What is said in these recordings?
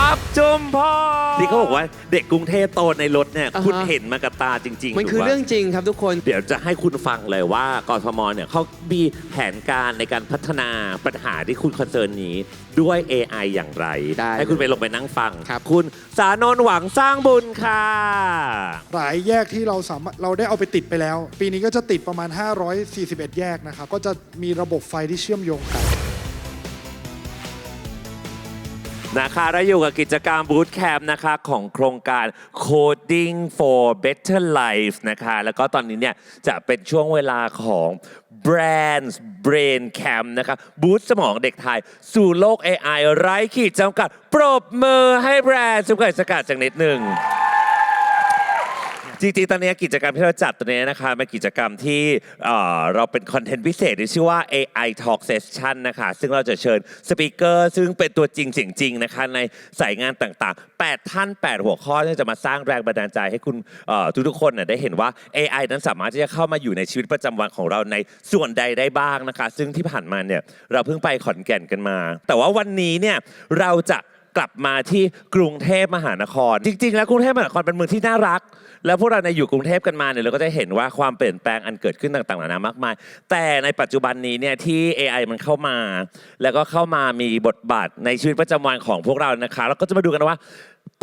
อัพจุมพรที่เขาบอกว่าเด็กกรุงเทพโตในรถเนี่ยคุณเห็นมากับตาจริงๆมันคือเรื่องจริงครับทุกคนเดี๋ยวจะให้คุณฟังเลยว่ากทมเนี่ยเขามีแผนการในการพัฒนาปัญหาที่คุณคอนเซิร์นนี้ด้วย AI อย่างไรให้คุณไปลงไปนั่งฟังคุณสานนท์หวังสร้างบุญค่ะหลายแยกที่เราได้เอาไปติดไปแล้ว ปีนี้ก็จะติดประมาณ541แยกนะครับก็จะมีระบบไฟที่เชื่อมโยงกันนะคะเราอยู่กับกิจกรรม Bootcamp นะคะของโครงการ Coding for Better Life นะคะแล้วก็ตอนนี้เนี่ยจะเป็นช่วงเวลาของ Brands Brain Camp นะคะบูสต์สมองเด็กไทยสู่โลก AI ไร้ขีดจำกัดปรบมือให้แบรนด์สกัดจากนิดหนึ่งจริงๆ ตอนนี้กิจกรรมที่เราจัดตัวนี้นะคะเป็นกิจกรรมที่เราเป็นคอนเทนต์พิเศษที่ชื่อว่า AI Talk Session นะคะซึ่งเราจะเชิญสปีกเกอร์ซึ่งเป็นตัวจริงเสียงจริงนะคะในสายงานต่างๆ8ท่าน8หัวข้อที่จะมาสร้างแรงบันดาลใจให้คุณทุกๆคนได้เห็นว่า AI นั้นสามารถที่จะเข้ามาอยู่ในชีวิตประจำวันของเราในส่วนใดได้บ้างนะคะซึ่งที่ผ่านมาเนี่ยเราเพิ่งไปขอนแก่นกันมาแต่ว่าวันนี้เนี่ยเราจะกลับมาที่กรุงเทพมหานครจริงๆแล้วกรุงเทพมหานครเป็นเมืองที่น่ารักแล้วพวกเราในอยู่กรุงเทพกันมาเนี่ยเราก็จะเห็นว่าความเปลี่ยนแปลงอันเกิดขึ้นต่างๆนานามากมายแต่ในปัจจุบันนี้เนี่ยที่ AI มันเข้ามาแล้วก็เข้ามามีบทบาทในชีวิตประจำวันของพวกเรานะคะแล้วก็จะมาดูกันว่า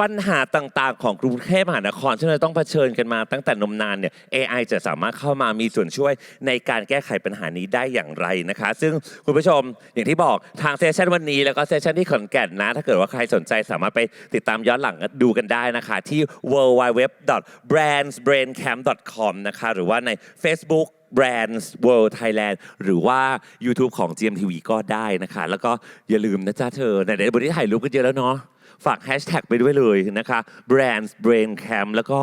ปัญหาต่างๆของกรุงเทพมหานครที่เราต้องเผชิญกันมาตั้งแต่นมนานเนี่ย AI จะสามารถเข้ามามีส่วนช่วยในการแก้ไขปัญหานี้ได้อย่างไรนะคะซึ่งคุณผู้ชมอย่างที่บอกทางเซสชันวันนี้แล้วก็เซสชันที่ขอนแก่นนะถ้าเกิดว่าใครสนใจสามารถไปติดตามย้อนหลังดูกันได้นะคะที่ www.brandsbraincamp.com นะคะหรือว่าใน Facebook Brands World Thailand หรือว่า YouTube ของ GMTV ก็ได้นะคะแล้วก็อย่าลืมนะจ๊ะเธอในบทที่ถ่ายรูปกันเยอะแล้วเนาะฝากแฮชแท็กไปด้วยเลยนะคะ Brands Brain Camp แล้วก็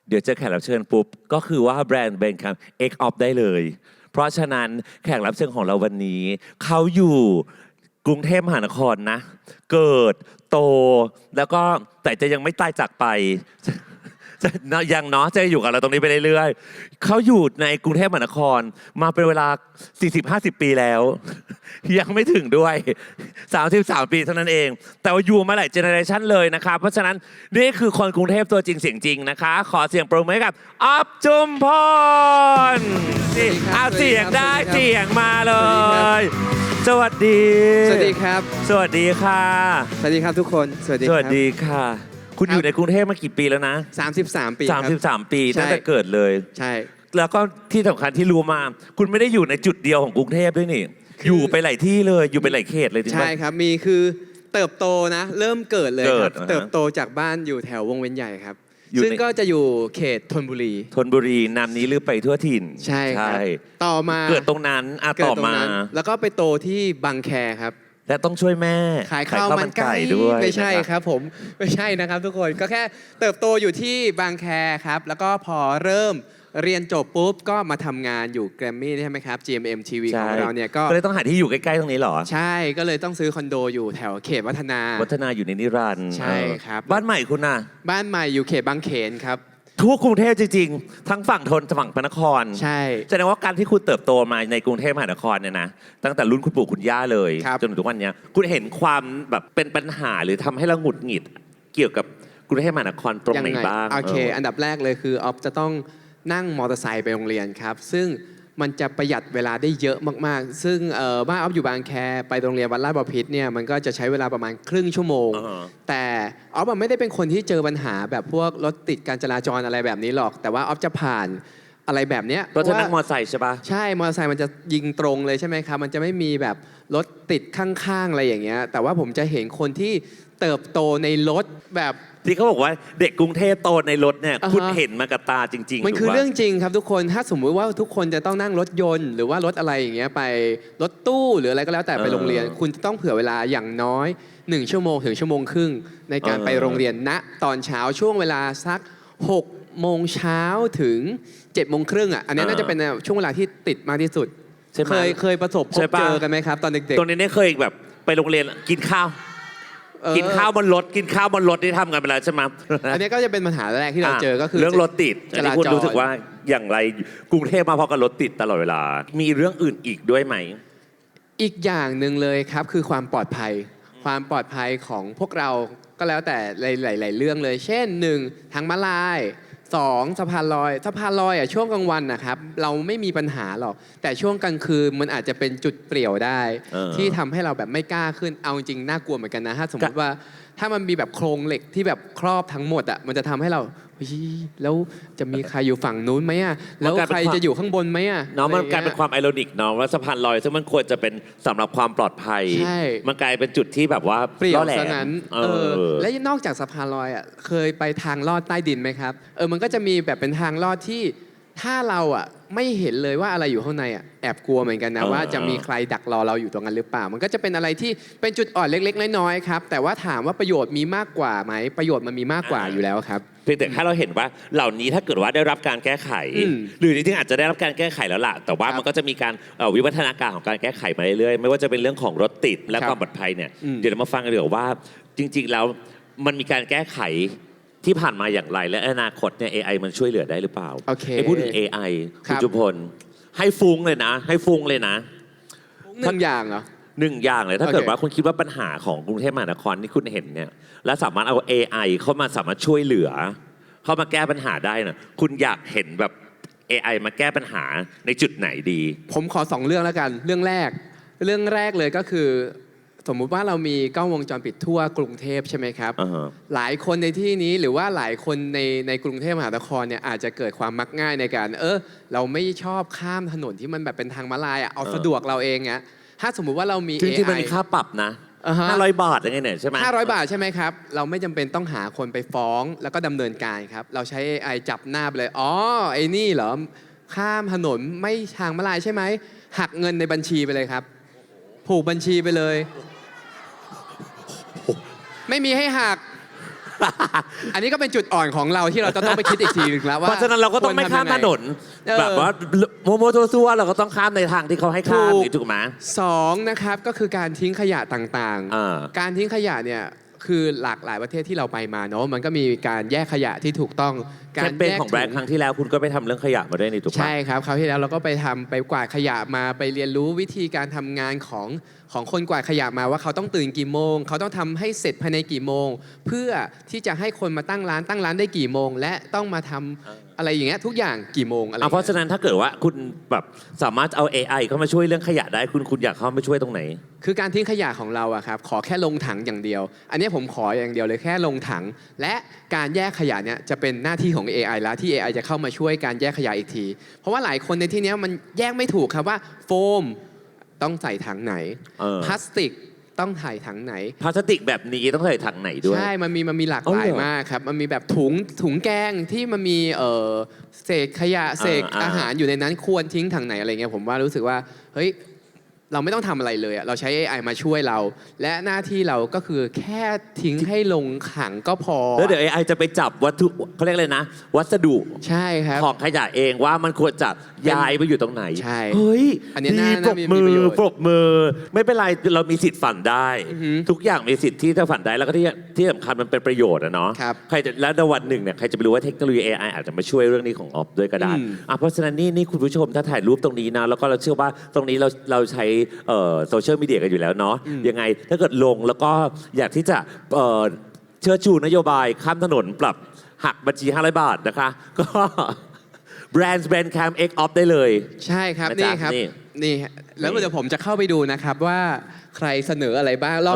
เดี๋ยวเจอแขกรับเชิญปุ๊บก็คือว่า Brand Brain Camp X Off ได้เลยเพราะฉะนั้นแขกรับเชิญของเราวันนี้เขาอยู่กรุงเทพมหานครนะเกิดโตแล้วก็แต่จะยังไม่ตายจากไปยังเนาะจะอยู่กับเราตรงนี้ไปเรื่อยๆเขาอยู่ในกรุงเทพมหานครมาเป็นเวลา 40-50 ปีแล้วยังไม่ถึงด้วย33 ปีเท่านั้นเองแต่ว่าอยู่มาหลายเจเนอเรชันเลยนะคะเพราะฉะนั้นนี่คือคนกรุงเทพตัวจริงเสียงจริงนะคะขอเสียงปรบมือให้กับอัพจุมพรเอาเสียงได้เสียงมาเลยสวัสดีสวัสดีครับสวัสดีค่ะสวัสดีครับทุกคนสวัสดีครับสวัสดีค่ะคุณอยู่ในกรุงเทพมากี่ปีแล้วนะ33 ปี33 ปีตั้งแต่เกิดเลยใช่แล้วก็ที่สำคัญที่รู้มาคุณไม่ได้อยู่ในจุดเดียวของกรุงเทพด้วยนี่อยู่ไปหลายที่เลยอยู่ไปหลายเขตเลยใช่ครับมีคือเติบโตนะเริ่มเกิดเลยครับเติบโตจากบ้านอยู่แถววงเวียนใหญ่ครับซึ่งก็จะอยู่เขตธนบุรีนามนี้ลือไปทั่วถิ่นใช่ครับต่อมาเกิดตรงนั้นต่อมาแล้วก็ไปโตที่บางแคครับและต้องช่วยแม่ขายข้าวมันไก่ด้วยไม่ใช่ครับผมไม่ใช่นะครับทุกคนก็แค่เติบโตอยู่ที่บางแคครับแล้วก็พอเริ่มเรียนจบปุ๊บก็มาทำงานอยู่แกรมมี่ใช่ไหมครับ GMM TV ของเราเนี่ยก็เลยต้องหาที่อยู่ใกล้ๆตรงนี้หรอใช่ก็เลยต้องซื้อคอนโดอยู่แถวเขตวัฒนาอยู่ในนิรันดร์ใช่ครับบ้านใหม่คุณน่ะบ้านใหม่อยู่เขตบางเขนครับทั่วกรุงเทพจริงๆทั้งฝั่งทนฝั่งพระนครใช่แสดงว่าการที่คุณเติบโตมาในกรุงเทพมหานครเนี่ยนะตั้งแต่รุ่นคุณปู่คุณย่าเลยจนถึงทุกวันนี้คุณเห็นความแบบเป็นปัญหาหรือทำให้เราหงุดหงิดเกี่ยวกับกรุงเทพมหานครตรงไหนบ้างโอเคอันดับแรกเลยคือออฟจะต้องนั่งมอเตอร์ไซค์ไปโรงเรียนครับซึ่งมันจะประหยัดเวลาได้เยอะมากๆซึ่งบ้านออฟอยู่บางแคไปโรงเรียนวัดลาดบพิตรเนี่ยมันก็จะใช้เวลาประมาณครึ่งชั่วโมงแต่ออฟไม่ได้เป็นคนที่เจอปัญหาแบบพวกรถติดการจราจรอะไรแบบนี้หรอกแต่ว่าออฟจะผ่านอะไรแบบเนี้ยรถนั่งมอเตอร์ไซค์ใช่ปะใช่มอเตอร์ไซค์มันจะยิงตรงเลยใช่ไหมครับมันจะไม่มีแบบรถติดข้างๆอะไรอย่างเงี้ยแต่ว่าผมจะเห็นคนที่เติบโตในรถแบบที่เขาบอกว่าเด็กกรุงเทพโตในรถเนี่ยคุณเห็นมากับตาจริงๆมันคือเรื่องจริงครับทุกคนถ้าสมมติว่าทุกคนจะต้องนั่งรถยนต์หรือว่ารถอะไรอย่างเงี้ยไปรถตู้หรืออะไรก็แล้วแต่ไปโรงเรียนคุณจะต้องเผื่อเวลาอย่างน้อย1 ชั่วโมงถึง1.5 ชั่วโมงในการไปโรงเรียนณตอนเช้าช่วงเวลาสัก6 โมงเช้าถึง7 โมงครึ่งอ่ะอันนี้น่าจะเป็นช่วงเวลาที่ติดมากที่สุดเคยประสบพบเจอกันไหมครับตอนเด็กๆตรงนี้เนี่ยเคยแบบไปโรงเรียนกินข้าวบนรถที่ทำกันไปแล้วใช่ไหมอันนี้ก็จะเป็นปัญหาแรกที่เราเจอก็คือเรื่องรถติดอันนี้คุณรู้สึกว่าอย่างไรกรุงเทพมาพอกับรถติดตลอดเวลามีเรื่องอื่นอีกด้วยไหมอีกอย่างหนึ่งเลยครับคือความปลอดภัยของพวกเรา ก็แล้วแต่หลายๆเรื่องเลย เช่น 1. ทางม้าลาย 2. สะพานลอยอ่ะช่วงกลางวันนะครับเราไม่มีปัญหาหรอกแต่ช่วงกลางคืนมันอาจจะเป็นจุดเปลี่ยวได้ ที่ทำให้เราแบบไม่กล้าขึ้นเอาจริงน่ากลัวเหมือนกันนะถ้าสมมติว่าถ้ามันมีแบบโครงเหล็กที่แบบครอบทั้งหมดอ่ะมันจะทำให้เราเฮ้ยแล้วจะมีใครอยู่ฝั่งนู้นไหมอ่ะแล้วใครจะอยู่ข้างบนไหมอ่ะ เนาะมัน อะไร กลายเป็นความไอโรนิกเนาะว่าสะพานลอยซึ่งมันควรจะเป็นสำหรับความปลอดภัย ใช่ มันกลายเป็นจุดที่แบบว่า เปลี่ยว ล่อแหล ซะ ม งั้น เออ และนอกจากสะพานลอยอ่ะเคยไปทางลอดใต้ดินไหมครับมันก็จะมีแบบเป็นทางลอดที่ถ้าเราอ่ะไม่เห็นเลยว่าอะไรอยู่ข้างในอ่ะแอบกลัวเหมือนกันนะว่าจะมีใครดักรอเราอยู่ตรงนั้นหรือเปล่า มันก็จะเป็นอะไรที่เป็นจุดอ่อนเล็กๆน้อยๆครับแต่ว่าถามว่าประโยชน์มีมากกว่าไหมประโยชน์มันมีมากกว่าอยู่แล้วครับ เพียงแต่ถ้าเราเห็นว่าเหล่านี้ถ้าเกิดว่าได้รับการแก้ไข อืม หรือจริงๆอาจจะได้รับการแก้ไขแล้วล่ะ แต่ว่า ครับ มันก็จะมีการวิวัฒนาการของการแก้ไขมาเรื่อยๆไม่ว่าจะเป็นเรื่องของรถติดและ ครับ ความปลอดภัยเนี่ย อืม เดี๋ยวเรามาฟังกันดีกว่าว่าจริง ๆ แล้วมันมีการแก้ไขที่ผ่านมาอย่างไรและอนาคตเนี่ย AI มันช่วยเหลือได้หรือเปล่า โอเค ไอ้พูดถึง AI ครั คุณ บ จุพลให้ฟุ้งเลยนะ ให้ฟุ้งเลยนะ หนึ่งอย่างเหรอ หนึ่งอย่างเลยถ้า โอเค เกิดว่าคุณคิดว่าปัญหาของกรุงเทพมหานครที่คุณเห็นเนี่ยและสามารถเอา AI เข้ามาสามารถช่วยเหลือ เข้ามาแก้ปัญหาได้นะคุณอยากเห็นแบบ AI มาแก้ปัญหาในจุดไหนดี ผมขอ2เรื่องแล้วกันเรื่องแรกเลยก็คือ สมมุติว่าเรามีกล้องวงจรปิดทั่วกรุงเทพใช่ไหมครับ อ่าฮะ หลายคนในที่นี้หรือว่าหลายคนในกรุงเทพมหานครเนี่ยอาจจะเกิดความมักง่ายในการเราไม่ชอบข้ามถนนที่มันแบบเป็นทางม้าลายเอาสะดวกเราเองอะถ้าสมมุติว่าเรามี จริงๆมัน AI มีค่าปรับนะ อ่าฮะ 500 บาทยังไงเนี่ยใช่ไหม 500 บาทใช่ไหมครับ เราไม่จำเป็นต้องหาคนไปฟ้องแล้วก็ดำเนินการครับ เราใช้ AI จับหน้าไปเลย อ๋อ ไอ้นี่เหรอ ข้ามถนนไม่ทางม้าลายใช่ไหม หักเงินในบัญชีไปเลยครับ ผูกบัญชีไปเลย ไม่มีให้หัก อันนี้ก็เป็นจุดอ่อนของเราที่เราจะต้องไปคิดอีกทีหนึงแล้วว่า เพราะฉะนั้นเราก็ต้องไม่ข้ามถนน เออ แบบว่าโมโมโตซัวเราก็ต้องข้ามในทางที่เขาให้ข้าม ถูก นี่ถูกไหม สองนะครับก็คือการทิ้งขยะต่าง อ่า การทิ้งขยะเนี่ยคือหลากหลายประเทศที่เราไปมาเนาะมันก็มีการแยกขยะที่ถูกต้อง แคมเปญของแบรนด์ครั้งที่แล้วคุณก็ไปทำเรื่องขยะมาด้วยนี่ถูกไหม ใช่ครับคราวที่แล้วเราก็ไปกวาดขยะมาไปเรียนรู้วิธีการทำงานของคนกวาดขยะมาว่าเขาต้องตื่นกี่โมง เขาต้องทำให้เสร็จภายในกี่โมง เพื่อที่จะให้คนมาตั้งร้านได้กี่โมง และต้องมาทำอะไรอย่างเงี้ยทุกอย่างกี่โมงอะไร เพราะฉะนั้นถ้าเกิดว่าคุณแบบสามารถเอา AI เข้ามาช่วยเรื่องขยะได้คุณอยากเข้ามาช่วยตรงไหน คือการทิ้งขยะของเราอะครับขอแค่ลงถังอย่างเดียว อันนี้ผมขออย่างเดียวเลยแค่ลงถัง และการแยกขยะเนี่ยจะเป็นหน้าที่ของ AI แล้วที่ AI จะเข้ามาช่วยการแยกขยะอีกที เพราะว่าหลายคนในที่เนี้ยมันแยกไม่ถูกครับว่าโฟมต้องใส่ถังไหน เออ พลาสติกต้องใส่ถังไหน พลาสติกแบบนี้ต้องใส่ถังไหนด้วย ใช่ มันมีหลาก อ๋อ หลาย เหรอ มากครับ มันมีแบบถุงแกงที่มันมีเศษขยะเศษ อ่า อาหารอยู่ในนั้นควรทิ้งถังไหนอะไรเงี้ยผมว่ารู้สึกว่าเฮ้ยเราไม่ต้องทำอะไรเลยอะเราใช้ AI มาช่วยเรา และหน้าที่เราก็คือแค่ทิ้งให้ลงถังก็พอ แล้วเดี๋ยว AI จะไปจับวัตถุเขาเรียกอะไรนะ วัสดุ ใช่ครับ ของขยะเองว่ามันควรจะย้ายไปอยู่ตรงไหน ใช่ เฮ้ย อันนี้ ดี น่า ปรบมื มีประ อ โยชน์ ปรบมือ ไม่เป็นไรเรามีสิทธิ์ฝันได้ อือฮึ ทุกอย่างมีสิทธิ์ที่จะฝันได้แล้วก็ที่สำคัญมันเป็นประโยชน์อะเนาะ ครับ ใครจะแล้วในวันหนึ่งเนี่ยใครจะไปรู้ว่าเทคโนโลยี AI อาจจะมาช่วยเรื่องนี้ของออฟด้วยก็ได้ อืม เพราะฉะนั้นนี่คุณผู้ชมถ้าถ่ายรูปตรงนี้นะแล้วก็เราเชื่อว่าตรงนี้เราใช้โซเชียลมีเดียกันอยู่แล้วเนาะยังไงถ้าเกิดลงแล้วก็อยากที่จะเชิดชูนโยบายข้ามถนนปรับหักบัญชี500 บาทนะคะ ก็แบรนด์แคม X Off ได้เลย ใช่ครับ นะจ๊ะ นี่ครับ นี่ นี่ฮะแล้ว นี่ เดี๋ยวผมจะเข้าไปดูนะครับว่าใครเสนออะไรบ้างลอง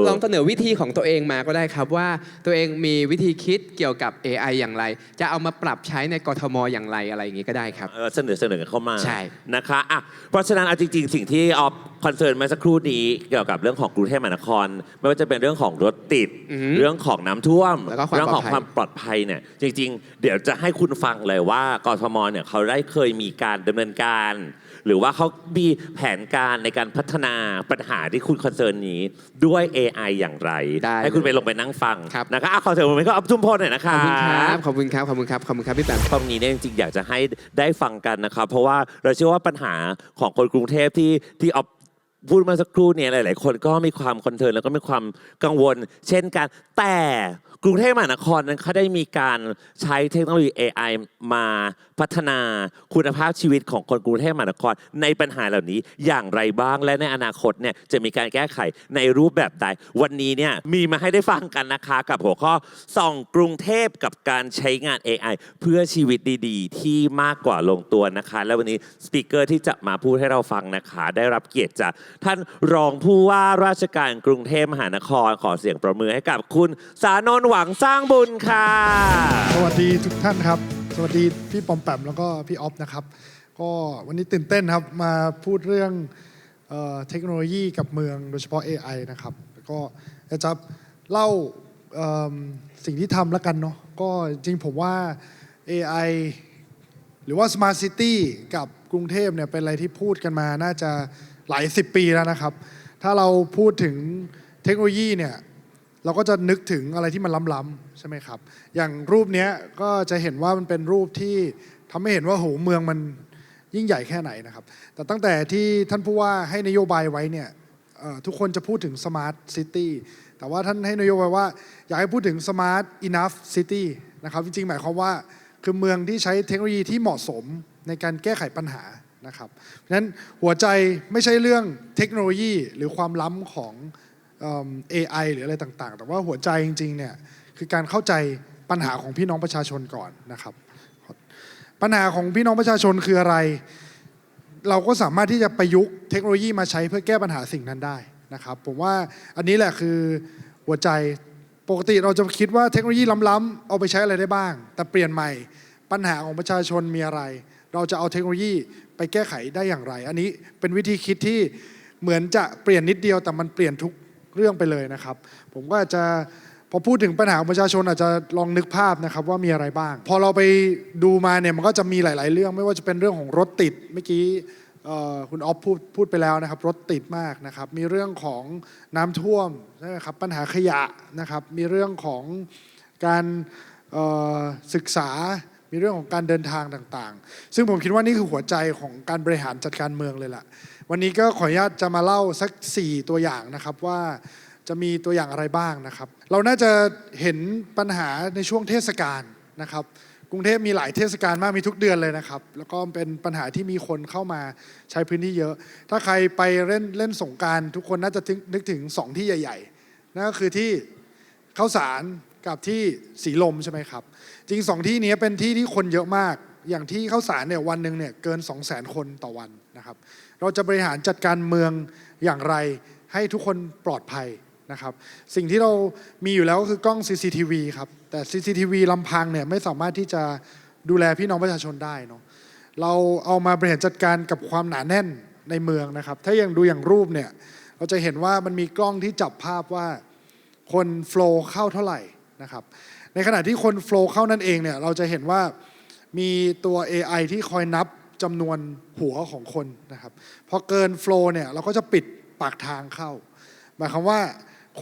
ลองเสนอวิธีของตัวเองมาก็ได้ครับว่าตัวเองมีวิธีคิดเกี่ยวกับ AI อย่างไร จะเอามาปรับใช้ในกทมอย่างไรอะไรอย่างนี้ก็ได้ครับ เสนอกันเข้ามา ใช่ นะคะอ่ะเพราะฉะนั้นเอาจริง ๆ สิ่งที่ออฟคอนเซิร์นมาสักครู่นี้เกี่ยวกับเรื่องของกรุงเทพมหานคร ไม่ว่าจะเป็นเรื่องของรถติด อือฮึ เรื่องของน้ำท่วม แล้วก็ความ เรื่องของ ปลอดภัย ความปลอดภัยเนี่ยจริง ๆ เดี๋ยวจะให้คุณฟังเลยว่ากทมเนี่ยเขาได้เคยมีการดำเนินการ หรือว่าเขามีแผนการในการพัฒนาปัญหาที่คุณคอนเซิร์นนี้ด้วย AI อย่างไร ได้ ให้คุณไปลงไปนั่งฟัง ครับ นะคะอ่ะขอเสียงปรบมือให้กับออฟจุมพลหน่อยนะ ข คะ อบคุณครับขอบคุณครับขอบคุณครับขอบคุณครับพี่แปม ตรงนี้เนี่ยจริงๆอยากจะให้ได้ฟังกันนะครับ เพราะว่าเราเชื่อว่าปัญหาของคนกรุงเทพที่เอาพูดมาสักครู่เนี่ยหลายๆ คนก็มีความคอนเทิร์นแล้วก็มีความกังวล เช่นกันแต่ กรุงเทพมหานครนั้นเขาได้มีการใช้เทคโนโลยี AI มาพัฒนาคุณภาพชีวิตของคนกรุงเทพมหานครในปัญหาเหล่านี้อย่างไรบ้าง และในอนาคตเนี่ยจะมีการแก้ไขในรูปแบบใดวันนี้เนี่ยมีมาให้ได้ฟังกันนะคะกับหัวข้อส่องกรุงเทพกับการใช้งาน AI เพื่อชีวิตดีๆ ที่มากกว่าลงตัวนะคะ และวันนี้สปีกเกอร์ที่จะมาพูดให้เราฟังนะคะได้รับเกียรติจากท่านรองผู้ว่าราชการกรุงเทพมหานครขอเสียงปรบมือให้กับคุณสานนท์หวังสร้างบุญค่ะ สวัสดีทุกท่านครับ สวัสดีพี่ปอมแปมแล้วก็พี่ออฟนะครับ ก็วันนี้ตื่นเต้นครับมาพูดเรื่องเทคโนโลยีกับเมืองโดยเฉพาะ AI นะครับแล้วก็จะเล่าสิ่งที่ทำแล้วกันเนาะก็จริงผมว่า AI หรือว่า Smart City กับกรุงเทพเนี่ยเป็นอะไรที่พูดกันมาน่าจะหลาย10 ปีแล้วนะครับ ถ้าเราพูดถึงเทคโนโลยีเนี่ยเราก็จะนึกถึงอะไรที่มันล้ำๆใช่ไหมครับอย่างรูปนี้ก็จะเห็นว่ามันเป็นรูปที่ทำให้เห็นว่าโหเมืองมันยิ่งใหญ่แค่ไหนนะครับแต่ตั้งแต่ที่ท่านผู้ว่าให้นโยบายไว้เนี่ยทุกคนจะพูดถึง Smart City แต่ว่าท่านให้นโยบายว่าอยากให้พูดถึง Smart Enough City นะครับจริงๆหมายความว่าคือเมืองที่ใช้เทคโนโลยีที่เหมาะสมในการแก้ไขปัญหานะครับเพราะฉะนั้นหัวใจไม่ใช่เรื่องเทคโนโลยีหรือความล้ำของAI หรืออะไรต่างๆแต่ว่าหัวใจจริงๆเนี่ยคือการเข้าใจปัญหาของพี่น้องประชาชนก่อนนะครับปัญหาของพี่น้องประชาชนคืออะไรเราก็สามารถที่จะประยุกต์เทคโนโลยีมาใช้เพื่อแก้ปัญหาสิ่งนั้นได้นะครับผมว่าอันนี้แหละคือหัวใจปกติเราจะคิดว่าเทคโนโลยีล้ำๆเอาไปใช้อะไรได้บ้างแต่เปลี่ยนใหม่ปัญหาของประชาชนมีอะไรเราจะเอาเทคโนโลยีไปแก้ไขได้อย่างไรอันนี้เป็นวิธีคิดที่เหมือนจะเปลี่ยนนิดเดียวแต่มันเปลี่ยนทุกเรื่องไปเลยนะครับผมก็อาจจะพอพูดถึงปัญหาของประชาชนอาจจะลองนึกภาพนะครับว่ามีอะไรบ้างพอเราไปดูมาเนี่ยมันก็จะมีหลายๆเรื่องไม่ว่าจะเป็นเรื่องของรถติดเมื่อกี้คุณออฟพูดไปแล้วนะครับรถติดมากนะครับมีเรื่องของน้ำท่วมใช่ไหมครับปัญหาขยะนะครับมีเรื่องของการศึกษามีเรื่องของการเดินทางต่างๆซึ่งผมคิดว่านี่คือหัวใจของการบริหารจัดการเมืองเลยล่ะวันนี้ก็ขออนุญาตจะมาเล่าสัก4ตัวอย่างนะครับว่าจะมีตัวอย่างอะไรบ้างนะครับเราน่าจะเห็นปัญหาในช่วงเทศกาลนะครับกรุงเทพมีหลายเทศกาลมากมีทุกเดือนเลยนะครับแล้วก็เป็นปัญหาที่มีคนเข้ามาใช้พื้นที่เยอะถ้าใครไปเล่นสงกรานต์ทุกคนน่าจะนึกถึง2ที่ใหญ่ๆนั่นก็คือที่ข้าวสารกับที่สีลมใช่ไหมครับจริง2ที่นี้เป็นที่ที่คนเยอะมากอย่างที่ข้าวสารเนี่ยวันหนึ่งเนี่ยเกิน 200,000 คนต่อวันนะครับเราจะบริหารจัดการเมืองอย่างไรให้ทุกคนปลอดภัยนะครับสิ่งที่เรามีอยู่แล้วก็คือกล้อง CCTV ครับแต่ CCTV ลำพังเนี่ยไม่สามารถที่จะดูแลพี่น้องประชาชนได้เนาะเราเอามาบริหารจัดการกับความหนาแน่นในเมืองนะครับถ้ายังดูอย่างรูปเนี่ยเราจะเห็นว่ามันมีกล้องที่จับภาพว่าคนโฟลว์เข้าเท่าไหร่นะครับในขณะที่คนโฟลว์เข้านั่นเองเนี่ยเราจะเห็นว่ามีตัว AI ที่คอยนับจำนวนหัวของคนนะครับพอเกินโฟลว์เนี่ยเราก็จะปิดปากทางเข้าหมายความว่า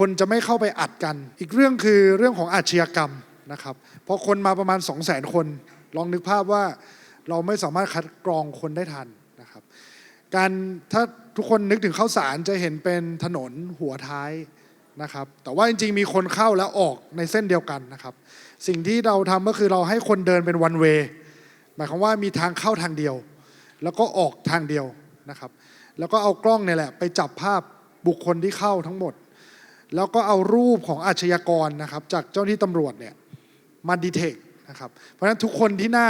คนจะไม่เข้าไปอัดกันอีกเรื่องคือเรื่องของอาชญากรรมนะครับพอคนมาประมาณ 200,000 คนลองนึกภาพว่าเราไม่สามารถคัดกรองคนได้ทันนะครับการถ้าทุกคนนึกถึงข้าวสารจะเห็นเป็นถนนหัวท้ายนะครับแต่ว่าจริงๆมีคนเข้าแล้วออกในเส้นเดียวกันนะครับสิ่งที่เราทำก็คือเราให้คนเดินเป็นวันเวย์หมายความว่ามีทางเข้าทางเดียวแล้วก็ออกทางเดียวนะครับแล้วก็เอากล้องเนี่ยแหละไปจับภาพบุคคลที่เข้าทั้งหมดแล้วก็เอารูปของอาชญากรนะครับจากเจ้าหน้าที่ตำรวจเนี่ยมาดีเทคนะครับเพราะฉะนั้นทุกคนที่หน้า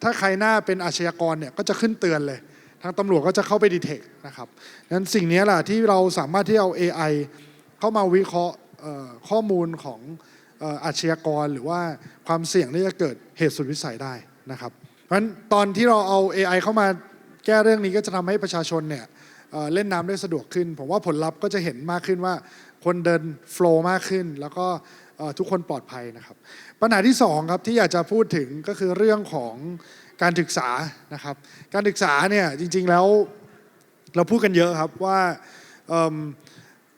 ถ้าใครหน้าเป็นอาชญากรเนี่ยก็จะขึ้นเตือนเลยทางตำรวจก็จะเข้าไปดีเทคนะครับนั้นสิ่งนี้แหละที่เราสามารถที่เอา AI เข้ามาวิเคราะห์ข้อมูลของอาชญากรหรือว่าความเสี่ยงที่จะเกิดเหตุสุดวิสัยได้นะครับเพราะฉะนั้นตอนที่เราเอา AI เข้ามาแก้เรื่องนี้ก็จะทำให้ประชาชนเนี่ยเล่นน้ำได้สะดวกขึ้นผมว่าผลลัพธ์ก็จะเห็นมากขึ้นว่าคนเดินโฟลว์มากขึ้นแล้วก็ทุกคนปลอดภัยนะครับปัญหาที่2ครับที่อยากจะพูดถึงก็คือเรื่องของการศึกษานะครับการศึกษาเนี่ยจริงๆแล้วเราพูดกันเยอะครับว่า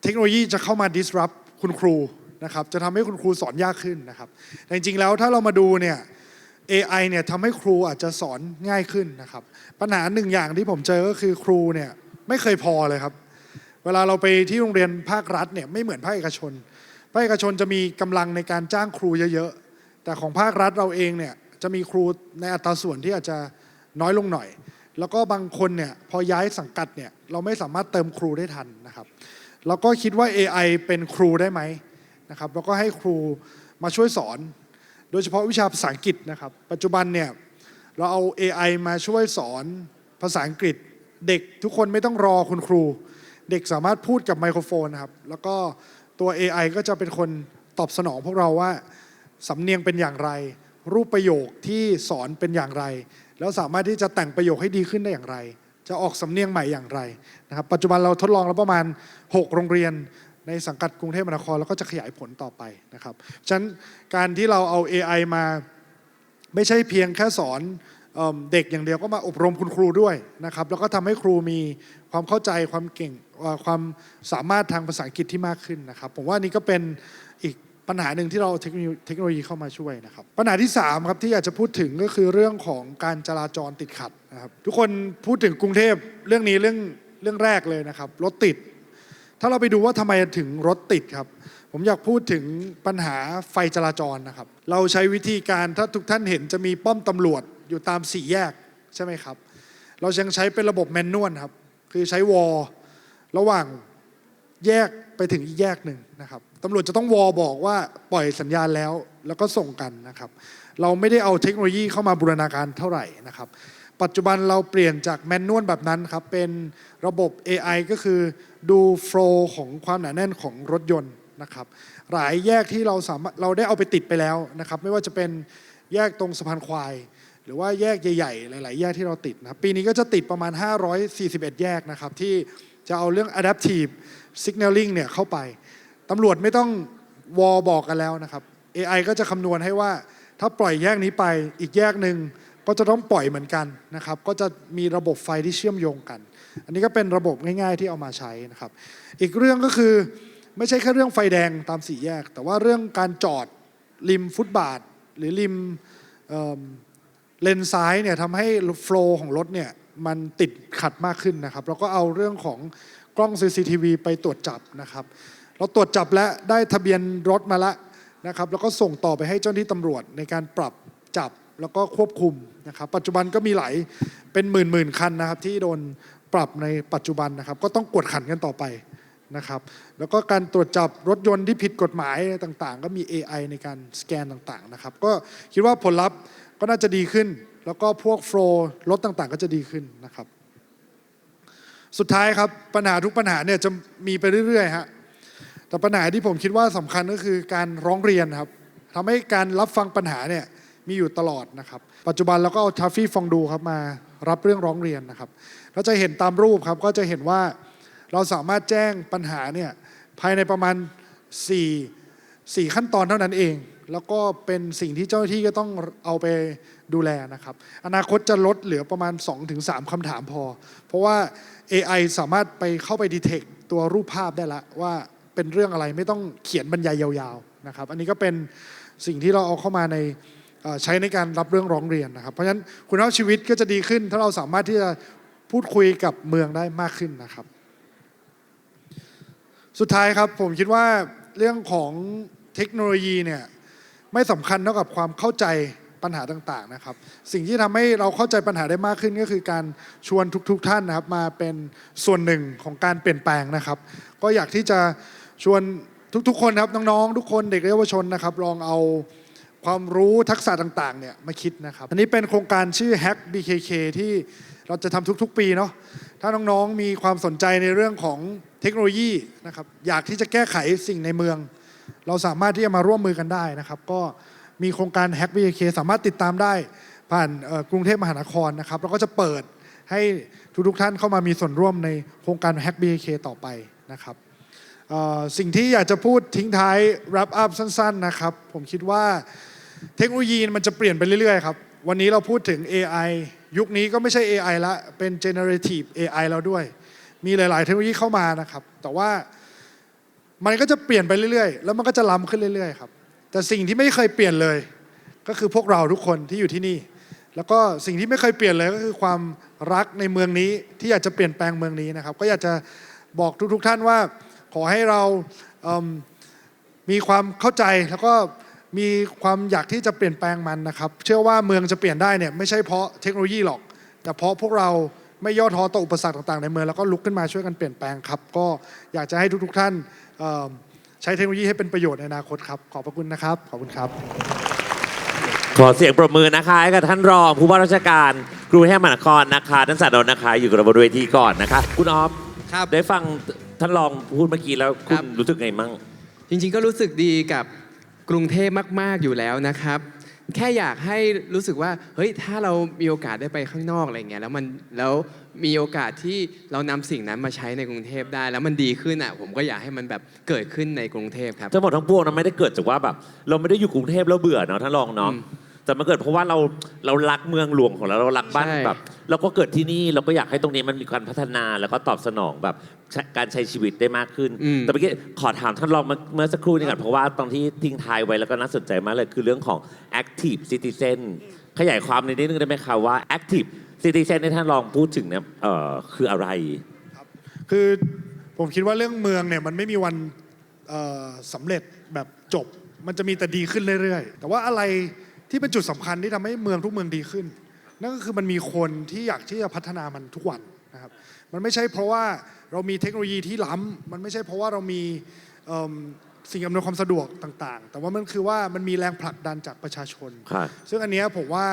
เทคโนโลยีจะเข้ามา disrupt คุณครูนะครับจะทำให้คุณครูสอนยากขึ้นนะครับแต่จริงๆแล้วถ้าเรามาดูเนี่ย AI เนี่ยทำให้ครูอาจจะสอนง่ายขึ้นนะครับปัญหาหนึ่งอย่างที่ผมเจอก็คือครูเนี่ยไม่เคยพอเลยครับเวลาเราไปที่โรงเรียนภาครัฐเนี่ยไม่เหมือนภาคเอกชน ภาคเอกชนจะมีกำลังในการจ้างครูเยอะๆแต่ของภาครัฐเราเองเนี่ยจะมีครูในอัตราส่วนที่อาจจะน้อยลงหน่อย แล้วก็บางคนเนี่ยพอย้ายสังกัดเนี่ยเราไม่สามารถเติมครูได้ทันนะครับเราก็คิดว่า AI เป็นครูได้ไหมนะครับแล้วก็ให้ครูมาช่วยสอนโดยเฉพาะวิชาภาษาอังกฤษนะครับปัจจุบันเนี่ยเราเอา AI มาช่วยสอนภาษาอังกฤษเด็กทุกคนไม่ต้องรอคุณครูเด็กสามารถพูดกับไมโครโฟนนะครับแล้วก็ตัว AI ก็จะเป็นคนตอบสนองพวกเราว่าสำเนียงเป็นอย่างไรรูปประโยคที่สอนเป็นอย่างไรแล้วสามารถที่จะแต่งประโยคให้ดีขึ้นได้อย่างไรจะออกสำเนียงใหม่อย่างไรนะครับปัจจุบันเราทดลองแล้วประมาณ6โรงเรียนในสังกัดกรุงเทพมหานครแล้วก็จะขยายผลต่อไปนะครับฉะนั้นการที่เราเอา AI มาไม่ใช่เพียงแค่สอนเด็กอย่างเดียวก็มาอบรมคุณครูด้วยนะครับแล้วก็ทำให้ครูมีความเข้าใจความเก่งความสามารถทางภาษาอังกฤษที่มากขึ้นนะครับผมว่านี่ก็เป็นอีกปัญหาหนึ่งที่เราเทคโนโลยีเข้ามาช่วยนะครับปัญหาที่3ครับที่อยากจะพูดถึงก็คือเรื่องของการจราจรติดขัดนะครับทุกคนพูดถึงกรุงเทพเรื่องนี้เรื่องแรกเลยนะครับรถติดถ้าเราไปดูว่าทำไมถึงรถติดครับผมอยากพูดถึงปัญหาไฟจราจรนะครับเราใช้วิธีการถ้าทุกท่านเห็นจะมีป้อมตำรวจอยู่ตามสี่แยกใช่ไหมครับเรายังใช้เป็นระบบแมนนวลครับคือใช้วอลระหว่างแยกไปถึงอีกแยกหนึ่งนะครับตำรวจจะต้องวอลบอกว่าปล่อยสัญญาณแล้วก็ส่งกันนะครับเราไม่ได้เอาเทคโนโลยีเข้ามาบูรณาการเท่าไหร่นะครับปัจจุบันเราเปลี่ยนจากแมนนวลแบบนั้นครับเป็นระบบ AI ก็คือดูโฟล์ของความหนาแน่นของรถยนต์นะครับหลายแยกที่เราได้เอาไปติดไปแล้วนะครับไม่ว่าจะเป็นแยกตรงสะพานควายหรือว่าแยกใหญ่ๆหลายๆแยกที่เราติดนะครับปีนี้ก็จะติดประมาณ541แยกนะครับที่จะเอาเรื่อง adaptive signaling เนี่ยเข้าไปตำรวจไม่ต้องวอลบอกกันแล้วนะครับ AI ก็จะคำนวณให้ว่าถ้าปล่อยแยกนี้ไปอีกแยกหนึ่งก็จะต้องปล่อยเหมือนกันนะครับก็จะมีระบบไฟที่เชื่อมโยงกันอันนี้ก็เป็นระบบง่ายๆที่เอามาใช้นะครับอีกเรื่องก็คือไม่ใช่แค่เรื่องไฟแดงตามสี่แยกแต่ว่าเรื่องการจอดริมฟุตบาทหรือริมเลนซ้ายเนี่ยทำให้โฟล์ของรถเนี่ยมันติดขัดมากขึ้นนะครับเราก็เอาเรื่องของกล้อง CCTV ไปตรวจจับนะครับเราตรวจจับและได้ทะเบียนรถมาแล้วนะครับแล้วก็ส่งต่อไปให้เจ้าหน้าที่ตำรวจในการปรับจับแล้วก็ควบคุมนะครับปัจจุบันก็มีหลายเป็นหมื่นคันนะครับที่โดนปรับในปัจจุบันนะครับก็ต้องกวดขันกันต่อไปนะครับแล้วก็การตรวจจับรถยนต์ที่ผิดกฎหมายต่างๆก็มี AI ในการสแกนต่างๆนะครับก็คิดว่าผลลัพธ์ก็น่าจะดีขึ้นแล้วก็พวกโฟล์รถต่างๆก็จะดีขึ้นนะครับสุดท้ายครับปัญหาทุกปัญหาเนี่ยจะมีไปเรื่อยๆฮะแต่ปัญหาที่ผมคิดว่าสำคัญก็คือการร้องเรียนครับทำให้การรับฟังปัญหาเนี่ยมีอยู่ตลอดนะครับปัจจุบันเราก็เอาทัฟฟี่ฟองดูครับมารับเรื่องร้องเรียนนะครับเราจะเห็นตามรูปครับก็จะเห็นว่าเราสามารถแจ้งปัญหาเนี่ยภายในประมาณ4ขั้นตอนเท่านั้นเองแล้วก็เป็นสิ่งที่เจ้าหน้าที่ก็ต้องเอาไปดูแลนะครับอนาคตจะลดเหลือประมาณ 2-3 คำถามพอเพราะว่า AI สามารถไปเข้าไปดีเทคตัวรูปภาพได้ละว่าเป็นเรื่องอะไรไม่ต้องเขียนบรรยายยาวๆนะครับอันนี้ก็เป็นสิ่งที่เราเอาเข้ามาในใช้ในการรับเรื่องร้องเรียนนะครับเพราะฉะนั้นคุณภาพชีวิตก็จะดีขึ้นถ้าเราสามารถที่จะพูดคุยกับเมืองได้มากขึ้นนะครับสุดท้ายครับผมคิดว่าเรื่องของเทคโนโลยีเนี่ยไม่สำคัญเท่ากับความเข้าใจปัญหาต่างๆนะครับสิ่งที่ทำให้เราเข้าใจปัญหาได้มากขึ้นก็คือการชวนทุกท่านนะครับมาเป็นส่วนหนึ่งของการเปลี่ยนแปลงนะครับก็อยากที่จะชวนทุกคนครับน้องๆทุกคนเด็กและเยาวชนนะครับลองเอาความรู้ทักษะต่างๆเนี่ยมาคิดนะครับอันนี้เป็นโครงการชื่อ Hack BKK ที่เราจะทำทุกๆปีเนาะถ้าน้องๆมีความสนใจในเรื่องของเทคโนโลยีนะครับอยากที่จะแก้ไขสิ่งในเมืองเราสามารถที่จะมาร่วมมือกันได้นะครับก็มีโครงการ Hack BKK สามารถติดตามได้ผ่านกรุงเทพมหานครนะครับแล้วก็จะเปิดให้ทุกท่านเข้ามามีส่วนร่วมในโครงการ Hack BKK ต่อไปนะครับสิ่งที่อยากจะพูดทิ้งท้าย wrap up สั้นๆนะครับผมคิดว่าเทคโนโลยีมันจะเปลี่ยนไปเรื่อยๆครับวันนี้เราพูดถึง AI ยุคนี้ก็ไม่ใช่ AI ละเป็น generative AI แล้วด้วยมีหลายๆเทคโนโลยีเข้ามานะครับแต่ว่ามันก็จะเปลี่ยนไปเรื่อยๆแล้วมันก็จะล้ำขึ้นเรื่อยๆครับแต่สิ่งที่ไม่เคยเปลี่ยนเลยก็คือพวกเราทุกคนที่อยู่ที่นี่แล้วก็สิ่งที่ไม่เคยเปลี่ยนเลยก็คือความรักในเมืองนี้ที่อยากจะเปลี่ยนแปลงเมืองนี้นะครับก็อยากจะบอกทุกท่านว่าขอให้เรา มีความเข้าใจแล้วก็มีความอยากที่จะเปลี่ยนแปลงมันนะครับเชื่อว่าเมืองจะเปลี่ยนได้เนี่ยไม่ใช่เพราะเทคโนโลยีหรอกแต่เพราะพวกเราไม่ย่อท้อต่ออุปสรรคต่างๆในเมืองแล้วก็ลุกขึ้นมาช่วยกันเปลี่ยนแปลงครับก็อยากจะให้ทุกๆท่านใช้เทคโนโลยีให้เป็นประโยชน์ในอนาคตครับขอบพระคุณนะครับขอบคุณครับ ขอเสียงปรบมือนะคะให้กับท่านรองผู้ว่าราชการกรุงเทพมหานครนะคะท่านสานนท์นะคะอยู่กับเราบนเวทีก่อนนะคะคุณออฟ ครับ ได้ฟังท่านรองพูดเมื่อกี้แล้วคุ ครั ณ บ รู้สึกไงมั่ง จริงๆก็รู้สึกดีกับกรุงเทพมากๆอยู่แล้วนะครับ แค่อยากให้รู้สึกว่าเฮ้ยถ้าเรามีโอกาสได้ไปข้างนอกอะไรเงี้ยแล้วมีโอกาสที่เรานำสิ่งนั้นมาใช้ในกรุงเทพได้ แล้วมันดีขึ้นอ่ะผมก็อยากให้มันแบบเกิดขึ้นในกรุงเทพครับ ทั้งหมดทั้งปวงนั้นไม่ได้เกิดจากว่าแบบเราไม่ได้อยู่กรุงเทพแล้วเบื่อเนาะท่านรองเนาะ แต่มันเกิดเพราะว่าเรารักเมืองหลวงของเรารักบ้าน ใช่ แบบเราก็เกิดที่นี่เราก็อยากให้ตรงนี้มันมีการพัฒนาแล้วก็ตอบสนองแบบการใช้ชีวิตได้มากขึ้น แต่เมื่อกี้ขอถามท่านรองเมื่อสักครู่นี้ก่อนเพราะว่าตอนที่ทิ้งท้ายไว้แล้วก็น่าสนใจมากเลยคือเรื่องของ active citizen ขยายความในนิดนึงได้ไหมคะว่า active citizen ที่ท่านรองพูดถึงเนี่ยคืออะไร คือผมคิดว่าเรื่องเมืองเนี่ยมันไม่มีวันสำเร็จแบบจบ มันจะมีแต่ดีขึ้นเรื่อยๆ แต่ว่าอะไรที่เป็นจุดสำคัญที่ทำให้เมืองทุกเมืองดีขึ้น นั่นก็คือมันมีคนที่อยากที่จะพัฒนามันทุกวันนะครับมันไม่ใช่เพราะว่าเรามีเทคโนโลยีที่ล้ำมันไม่ใช่เพราะว่าเรามีสิ่งอำนวยความสะดวกต่างๆ แต่ว่ามันคือว่ามันมีแรงผลักดันจากประชาชน ครับ ซึ่งอันเนี้ยผมว่า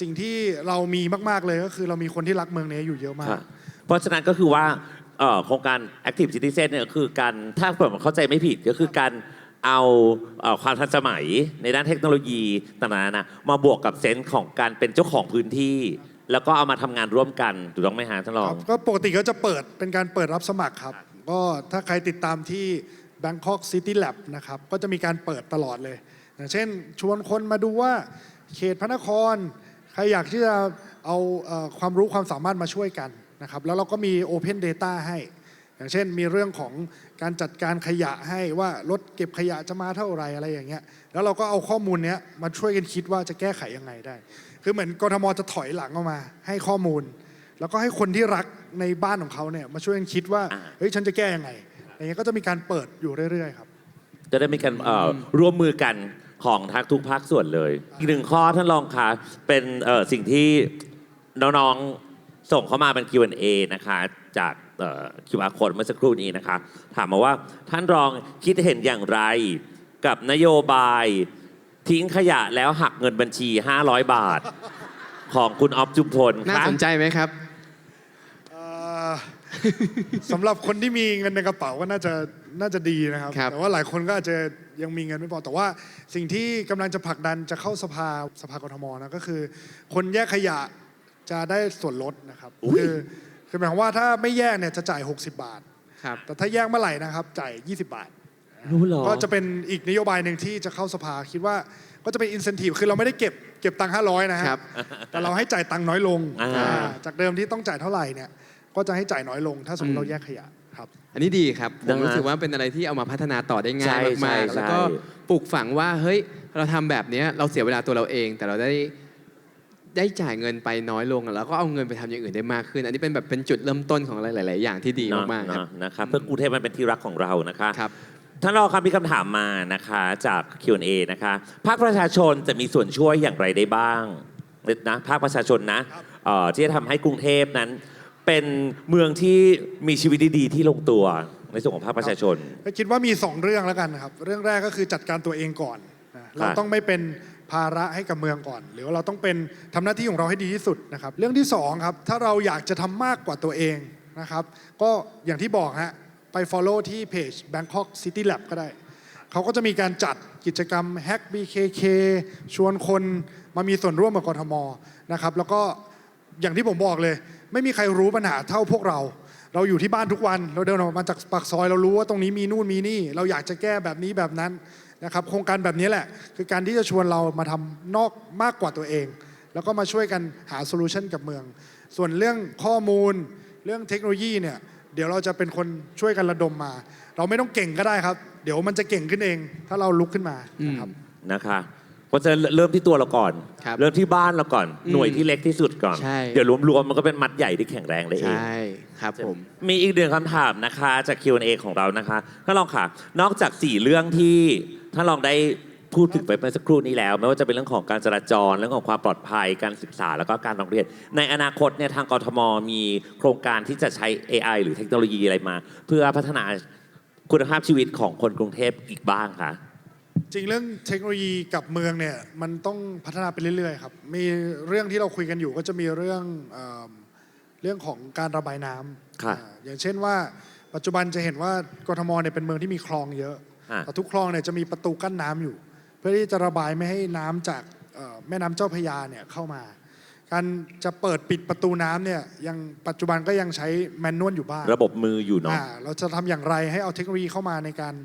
สิ่งที่เรามีมากๆเลยก็คือเรามีคนที่รักเมืองนี้อยู่เยอะมาก เพราะฉะนั้นก็คือว่าโครงการ Active Citizen เนี่ยคือการถ้าผมเข้าใจไม่ผิดก็คือการเอาความทันสมัยในด้านเทคโนโลยีต่างๆนะมาบวกกับเซนส์ของการเป็นเจ้าของพื้นที่ แล้วก็เอามาทำงานร่วมกันถูกต้องไหมฮะท่านรอ ค ง รับก็ปกติก็จะเป็นการเปิดรับสมัครครับ ก็ถ้าใครติดตามที่ Bangkok City Lab นะครับ ก็จะมีการเปิดตลอดเลย อย่างเช่นชวนคนมาดูว่าเขตพระนคร ใครอยากที่จะเอาความรู้ความสามารถมาช่วยกันนะครับ แล้วเราก็มี Open Data ให้ อย่างเช่นมีเรื่องของการจัดการขยะให้ว่ารถเก็บขยะจะมาเท่าไหรอะไรอย่างเงี้ย แล้วเราก็เอาข้อมูลเนี้ยมาช่วยกันคิดว่าจะแก้ไขยังไงได้ คือเหมือนกทมจะถอยหลังออกมาให้ข้อมูล แล้วก็ให้คนที่รักในบ้านของเขาเนี่ยมาช่วยกันคิดว่าเฮ้ยฉันจะแก้ยังไงอย่างเงี้ยก็จะมีการเปิดอยู่เรื่อยๆครับ จะได้มีการร่วมมือกันของทุกภาคส่วนเลย อีกหนึ่งข้อท่านรองคะเป็นสิ่งที่น้องๆส่งเข้ามาเป็น Q&A นะคะจากQR code เมื่อสักครู่นี้นะคะถามมาว่าท่านรองคิดเห็นอย่างไรกับนโยบายทิ้งขยะแล้วหักเงินบัญชี 500 บาท ของคุณออฟจุมพล น่า คะ สนใจไหมครับ สำหรับคนที่มีเงินในกระเป๋าก็น่าจะดีนะครับ ครับ แต่ว่าหลายคนก็อาจจะยังมีเงินไม่พอแต่ว่าสิ่งที่กำลังจะผลักดันจะเข้าสภากทมนะก็คือ คนแยกขยะจะได้ส่วนลดนะครับคือหมายความว่าถ้าไม่แยกเนี่ยจะจ่าย 60 บาท ครับ แต่ถ้าแยกเมื่อไหร่นะครับจ่าย 20 บาท รู้เหรอ ก็จะเป็นอีกนโยบายหนึ่งที่จะเข้าสภาคิดว่าก็จะเป็นอินเซนティブคือเราไม่ได้เก็บตังค์500นะฮะ ครับ แต่เราให้จ่ายตังค์น้อยลง อ่า จากเดิมที่ต้องจ่ายเท่าไหร่เนี่ยก็จะให้จ่ายน้อยลง ถ้าสมมติเราแยกขยะครับ อันนี้ดีครับผมรู้สึกว่าเป็นอะไรที่เอามาพัฒนาต่อได้ง่าย ใช่ มาก ใช่ ๆ แล้วก็ปลูกฝังว่าเฮ้ยเราทำแบบเนี้ยเราเสียเวลาตัวเราเอง แต่เราได้จ่ายเงินไปน้อยลงแล้วก็เอาเงินไปทำอย่างอื่นได้มากขึ้น อันนี้เป็นแบบเป็นจุดเริ่มต้นของอะไรหลาย ๆ อย่างที่ดีมากๆครับ นะครับเพื่อกรุงเทพมันเป็นที่รักของเรานะคะ ครับ ท่านรองครับมีคำถามมานะคะจาก Q&A นะคะภาคประชาชนจะมีส่วนช่วยอย่างไรได้บ้างนะภาคประชาชนนะที่จะทำให้กรุงเทพนั้น เป็นเมืองที่มีชีวิตดีๆที่ลงตัวในส่วนของภาคประชาชน ก็คิดว่ามี 2 เรื่องแล้วกันนะครับ เรื่องแรกก็คือจัดการตัวเองก่อนนะเราต้องไม่เป็นภาระให้กับเมืองก่อน หรือว่าเราต้องเป็นทำหน้าที่ของเราให้ดีที่สุดนะครับ เรื่องที่2ครับถ้าเราอยากจะทำมากกว่าตัวเองนะครับ ก็อย่างที่บอกฮะไป follow ที่เพจ Bangkok City Lab ก็ได้ เขาก็จะมีการจัดกิจกรรม Hack BKK ชวนคนมามีส่วนร่วมกับกทมนะครับ แล้วก็อย่างที่ผมบอกเลย ไม่มีใครรู้ปัญหาเท่าพวกเรา เราอยู่ที่บ้านทุกวัน เราเดินออกมาจากปากซอย เรารู้ว่าตรงนี้มีนู่นมีนี่ เราอยากจะแก้แบบนี้แบบนั้นนะครับ โครงการแบบนี้แหละ คือการที่จะชวนเรามาทำนอกมากกว่าตัวเอง แล้วก็มาช่วยกันหาโซลูชันกับเมือง ส่วนเรื่องข้อมูล เรื่องเทคโนโลยีเนี่ย เดี๋ยวเราจะเป็นคนช่วยกันระดมมา เราไม่ต้องเก่งก็ได้ครับ เดี๋ยวมันจะเก่งขึ้นเอง ถ้าเราลุกขึ้นมานะครับ นะคะ เพราะฉะนั้นเริ่มที่ตัวเราก่อน ครับ เริ่มที่บ้านเราก่อน หน่วยที่เล็กที่สุดก่อน ใช่ เดี๋ยวรวมๆมันก็เป็นมัดใหญ่ที่แข็งแรงเลยเอง ใช่ครับผม มีอีกหนึ่งคำถามนะคะจาก Q&A ของเรานะคะท่านรองค่ะ นอกจาก 4 เรื่องที่ท่านรองได้พูดถึงไปเมื่อสักครู่นี้แล้ว ไม่ว่าจะเป็นเรื่องของการจราจรเรื่องของความปลอดภัยการศึกษาแล้วก็การร้องเรียน ในอนาคตเนี่ยทางกทมมีโครงการที่จะใช้ AI หรือเทคโนโลยีอะไรมา เพื่อพัฒนาคุณภาพชีวิตของคนกรุงเทพอีกบ้างคะ จริงเรื่องเทคโนโลยีกับเมืองเนี่ยมันต้องพัฒนาไปเรื่อยๆครับมีเรื่องที่เราคุยกันอยู่ก็จะมีเรื่องของการระบายน้ำ ค่ะ อย่างเช่นว่าปัจจุบันจะเห็นว่ากทมเนี่ยเป็นเมืองที่มีคลองเยอะ อ่ะ แต่ทุกคลองเนี่ยจะมีประตูกั้นน้ำอยู่ เพื่อที่จะระบายไม่ให้น้ำจากแม่น้ำเจ้าพระยาเนี่ยเข้ามา การจะเปิดปิดประตูน้ำเนี่ยยังปัจจุบันก็ยังใช้แมนนวลอยู่บ้าง ระบบมืออยู่เนาะ เราจะทำอย่างไรให้เอาเทคโนโลยีเข้ามาในการ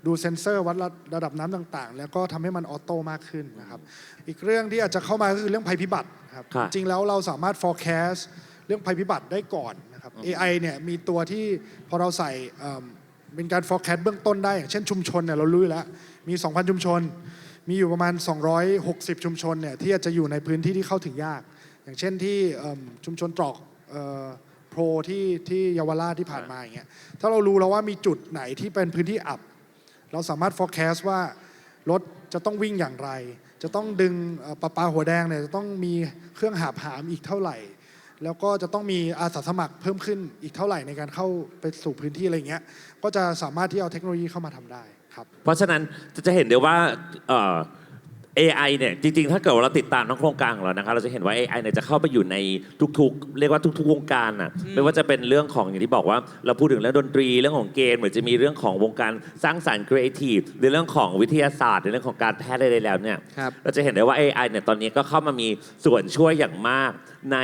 ดูเซ็นเซอร์วัดระดับน้ำต่างๆ แล้วก็ทำให้มันออโต้มากขึ้นนะครับอีกเรื่องที่อาจจะเข้ามาก็คือเรื่องภัยพิบัติครับ ค่ะ จริงๆแล้วเราสามารถ forecast เรื่องภัยพิบัติได้ก่อนนะครับ AI เนี่ยมีตัวที่พอเราใส่เป็นการ forecast เบื้องต้นได้อย่างเช่นชุมชนเนี่ยเรารู้อยู่แล้วมี 2,000 ชุมชน มีอยู่ประมาณ 260 ชุมชนเนี่ยที่อาจจะอยู่ในพื้นที่ที่เข้าถึงยาก อย่างเช่นที่ชุมชนตรอกโพรที่เยาวราชที่ผ่านมาอย่างเงี้ยถ้าเรารู้แล้วว่ามีจุดไหนที่เป็นพื้นที่อับ เราสามารถ forecast ว่ารถจะต้องวิ่งอย่างไร จะต้องดึงประปาหัวแดงเนี่ยจะต้องมีเครื่องหาบหามอีกเท่าไหร่ แล้วก็จะต้องมีอาสาสมัครเพิ่มขึ้นอีกเท่าไหร่ในการเข้าไปสู่พื้นที่อะไรเงี้ยก็จะสามารถที่เอาเทคโนโลยีเข้ามาทำได้ครับ เพราะฉะนั้นจะเห็นได้ว่าAI เนี่ยจริงๆ ถ้าเกิดว่าเราติดตามทั้งโครงการของเรานะคะเราจะเห็นว่า AI เนี่ยจะเข้าไปอยู่ในทุกๆ เรียกว่าทุกๆ วงการน่ะไม่ว่าจะเป็นเรื่องของอย่างที่บอกว่าเราพูดถึงเรื่องดนตรีเรื่องของเกมเหมือนจะมีเรื่องของวงการสร้างสรรค์ครีเอทีฟในเรื่องของวิทยาศาสตร์ในเรื่องของการแพทย์อะไรแล้วเนี่ย ครับ เราจะเห็นได้ว่า AI เนี่ยตอนนี้ก็เข้ามามีส่วนช่วยอย่างมากใน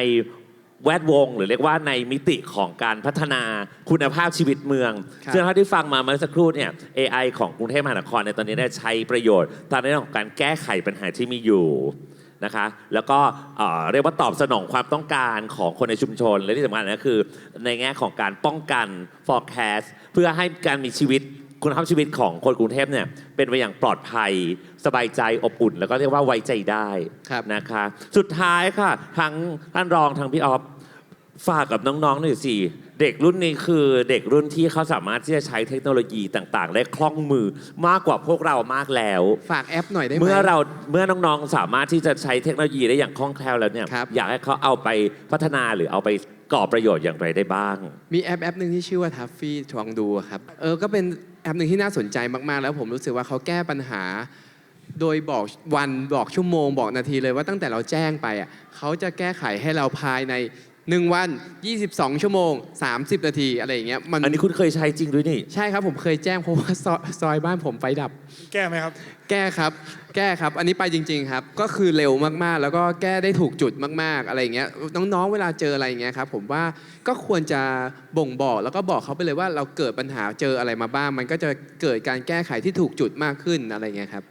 แวดวงหรือเรียกว่าในมิติของการพัฒนาคุณภาพชีวิตเมือง ครับ ซึ่งเท่าที่ฟังมาเมื่อสักครู่เนี่ย AI ของกรุงเทพมหานครในตอนนี้ได้ใช้ประโยชน์ตามในเรื่องของการแก้ไขปัญหาที่มีอยู่นะคะแล้วก็เรียกว่าตอบสนองความต้องการของคนในชุมชน และที่สำคัญก็คือในแง่ของการป้องกัน forecast เพื่อให้การมีชีวิตคุณภาพชีวิตของคนกรุงเทพเนี่ยเป็นไปอย่างปลอดภัยสบายใจอบอุ่น แล้วก็เรียกว่าไว้ใจได้ ครับ นะคะสุดท้ายค่ะทั้งท่านรองทั้งพี่ออฟฝากกับน้องๆหน่อยสิเด็กรุ่นนี้คือเด็กรุ่นที่เขาสามารถที่จะใช้เทคโนโลยีต่างๆได้คล่องมือมากกว่าพวกเรามากแล้ว ฝากแอปหน่อยได้ไหม เมื่อน้องๆสามารถที่จะใช้เทคโนโลยีได้อย่างคล่องแคล่วแล้วเนี่ย ครับ อยากให้เขาเอาไปพัฒนาหรือเอาไปก่อประโยชน์อย่างไรได้บ้าง มีแอปหนึ่งที่ชื่อว่า Taffy ทองดูครับก็เป็นแอปหนึ่งที่น่าสนใจมากๆ แล้วผมรู้สึกว่าเขาแก้ปัญหา โดยบอกวันบอกชั่วโมงบอกนาทีเลยว่าตั้งแต่เราแจ้งไปอ่ะเขาจะแก้ไขให้เราภายใน1 วัน 22 ชั่วโมง 30 นาทีอะไรอย่างเงี้ยมัน อันนี้คุณเคยใช้จริงด้วยนี่ ใช่ครับผมเคยแจ้งเพราะว่าซอยบ้านผมไฟดับ แก้ไหมครับ แก้ครับ แก้ครับ อันนี้ไปจริง ๆ ครับ ก็คือเร็วมากๆ แล้วก็แก้ได้ถูกจุดมากๆ อะไรอย่างเงี้ย น้องๆ เวลาเจออะไรอย่างเงี้ยครับ ผมว่าก็ควรจะบ่งบอกแล้วก็บอกเขาไปเลยว่าเราเกิดปัญหาเจออะไรมาบ้าง มันก็จะเกิดการแก้ไขที่ถูกจุดมากขึ้นอะไรอย่างเงี้ยครับ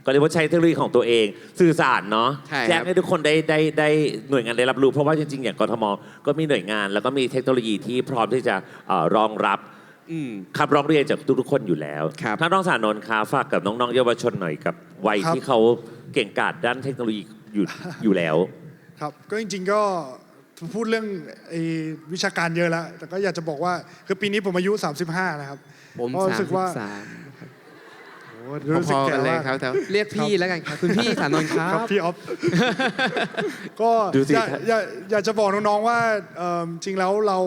ก็เรียกว่าใช้เทคโนโลยีของตัวเองสื่อสารเนาะ ใช่ครับ แจ้งให้ทุกคนได้หน่วยงานได้รับรู้ เพราะว่าจริงๆ อย่างกทมก็มีหน่วยงาน แล้วก็มีเทคโนโลยีที่พร้อมที่จะรองรับ คำร้องเรียนจากทุกๆคนอยู่แล้ว ครับ ท่านรองสานนท์คะฝากกับน้องๆเยาวชนหน่อยกับวัย ครับ ที่เขาเก่งกาจด้านเทคโนโลยีอยู่แล้ว ครับก็จริงๆก็พูดเรื่องวิชาการเยอะแล้ว แต่ก็อยากจะบอกว่าคือปีนี้ผมอายุ 35 นะครับ ผม ก็รู้สึกว่า 33 โอ้รู้สึ พ ก อๆ แก่ กันเลย มาก ครับแต่เรียกพี่แล้วกันครับคุณพี่สานนท์ครั ครับ บ พี่ออฟ ก็ ดูสิ อยากจะบอกน้องๆว่าจริงแล้วเรา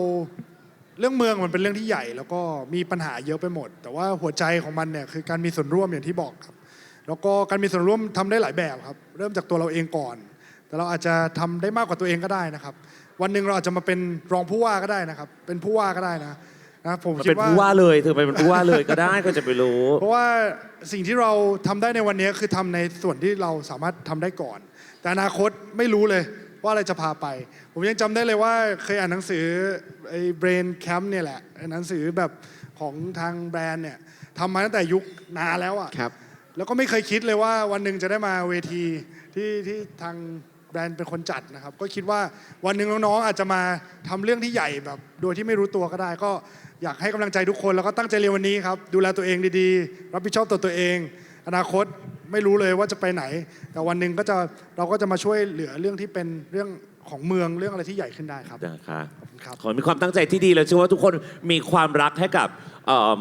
เรื่องเมืองมันเป็นเรื่องที่ใหญ่ แล้วก็มีปัญหาเยอะไปหมด แต่ว่าหัวใจของมันเนี่ยคือการมีส่วนร่วมอย่างที่บอกครับ แล้วก็การมีส่วนร่วมทำได้หลายแบบครับ เริ่มจากตัวเราเองก่อน แต่เราอาจจะทำได้มากกว่าตัวเองก็ได้นะครับ วันหนึ่งเราอาจจะมาเป็นรองผู้ว่าก็ได้นะครับ เป็นผู้ว่าก็ได้นะผม มัน คิ เป็ ด น ว่า ผู้ว่าเลยเธอไปเป็นผู้ว่าเลยก็ได้ก็จะไปรู้ เพราะว่าสิ่งที่เราทำได้ในวันนี้คือทำในส่วนที่เราสามารถทำได้ก่อน แต่อนาคตไม่รู้เลยว่าอะไรจะพาไป ผมยังจำได้เลยว่าเคยอ่านหนังสือไอ้ Brain Camp เนี่ยแหละหนังสือแบบของทางแบรนด์เนี่ยทำมาตั้งแต่ยุคนานแล้วอ่ะ ครับ แล้วก็ไม่เคยคิดเลยว่าวันหนึ่งจะได้มาเวทีที่ทางแบรนด์เป็นคนจัดนะครับ ก็คิดว่าวันหนึ่งน้องๆอาจจะมาทำเรื่องที่ใหญ่แบบโดยที่ไม่รู้ตัวก็ได้ ก็อยากให้กำลังใจทุกคนแล้วก็ตั้งใจเรียนวันนี้ครับดูแลตัวเองดีๆ รับผิดชอบตัวเอง อนาคต ไม่รู้เลยว่าจะไปไหน แต่วันหนึ่งเราก็จะมาช่วยเหลือเรื่องที่เป็นเรื่องของเมืองเรื่องอะไรที่ใหญ่ขึ้นได้ครับ นะคะ ขอบคุณครับ ขอมีความตั้งใจที่ดีแล้วเชื่อว่าทุกคนมีความรักให้กับ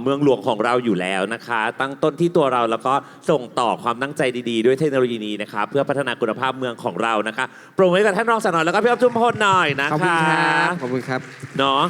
เมืองหลวงของเราอยู่แล้วนะคะ ตั้งต้นที่ตัวเราแล้วก็ส่งต่อความตั้งใจดีๆด้วยเทคโนโลยีนี้นะคะเพื่อพัฒนาคุณภาพเมืองของเรานะคะโปรโมทให้กับท่านรองสนอยแล้วก็พี่อ๊อฟจุมพลหน่อยนะคะ ขอบคุณครับขอบคุณครับ เนาะ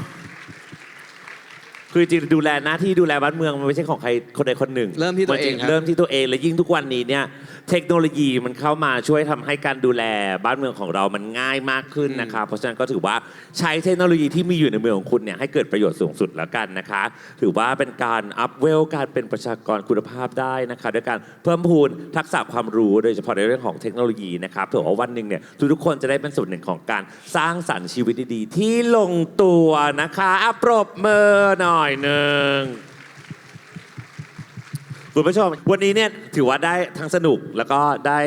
คือจริงๆดูแลหน้าที่ดูแลบ้านเมืองมันไม่ใช่ของใครคนใดคนหนึ่ง เริ่มที่ตัวเองครับ เริ่มที่ตัวเองและยิ่งทุกวันนี้เนี่ยเทคโนโลยีมันเข้ามาช่วยทำให้การดูแลบ้านเมืองของเรามันง่ายมากขึ้นนะคะเพราะฉะนั้นก็ถือว่าใช้เทคโนโลยีที่มีอยู่ในเมืองของคุณเนี่ยให้เกิดประโยชน์สูงสุดแล้วกันนะคะ ถือว่าเป็นการอัพเวลการเป็นประชากรคุณภาพได้นะคะด้วยการเพิ่มพูนทักษะความรู้โดยเฉพาะในเรื่องของเทคโนโลยีนะครับเผื่อว่าวันหนึ่งเนี่ยทุกๆคนจะได้เป็นส่วนหนึ่งของการสร้างสรรค์ชีวิตดีๆที่ลงตัวนะคะปรบมือหน่อยหนึ่ง คุณผู้ชมวันนี้เนี่ยถือว่าได้ทั้งสนุกแล้วก็ได้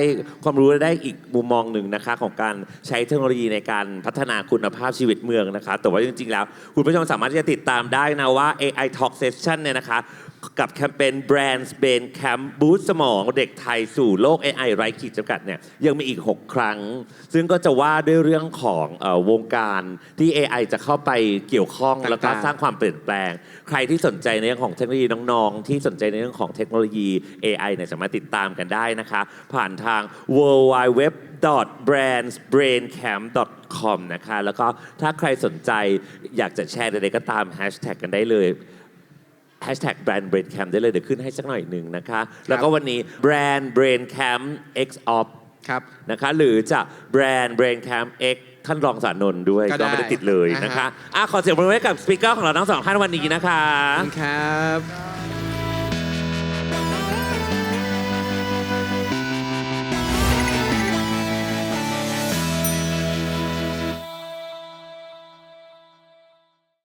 ความรู้และได้อีกมุมมองหนึ่งนะคะของการใช้เทคโนโลยีในการพัฒนาคุณภาพชีวิตเมืองนะคะแต่ว่าจริงๆแล้วคุณผู้ชมสามารถที่จะติดตามได้นะว่า AI Talk Session เนี่ยนะคะกับแคมเปญ Brands Brain Camp บูสต์สมองเด็กไทยสู่โลก AI ไร้ขีดจำกัดเนี่ยยังมีอีก 6 ครั้ง ซึ่งก็จะว่าด้วยเรื่องของวงการที่ AI จะเข้าไปเกี่ยวข้องแล้วก็สร้างความเปลี่ยนแปลง ใครที่สนใจในเรื่องของเทคโนโลยีน้องๆที่สนใจในเรื่องของเทคโนโลยี AI เนี่ยสามารถติดตามกันได้นะคะผ่านทาง www.brandsbraincamp.com นะคะแล้วก็ถ้าใครสนใจอยากจะแชร์ใดๆก็ตามแฮชแท็กกันได้เลย#แบรนด์ Brain Camp ได้เลยเดี๋ยวขึ้นให้สักหน่อยหนึ่งนะคะแล้วก็วันนี้ Brand Brain Camp X Op ครับ นะคะหรือจะ Brand Brain Camp X ท่านรองสานนท์ด้วย ก็ได้ ก็ไม่ได้ติดเลยนะคะขอเสียงปรบมือให้กับสปีกเกอร์ของเราทั้งสองท่านวันนี้นะคะ ขอบคุณครับ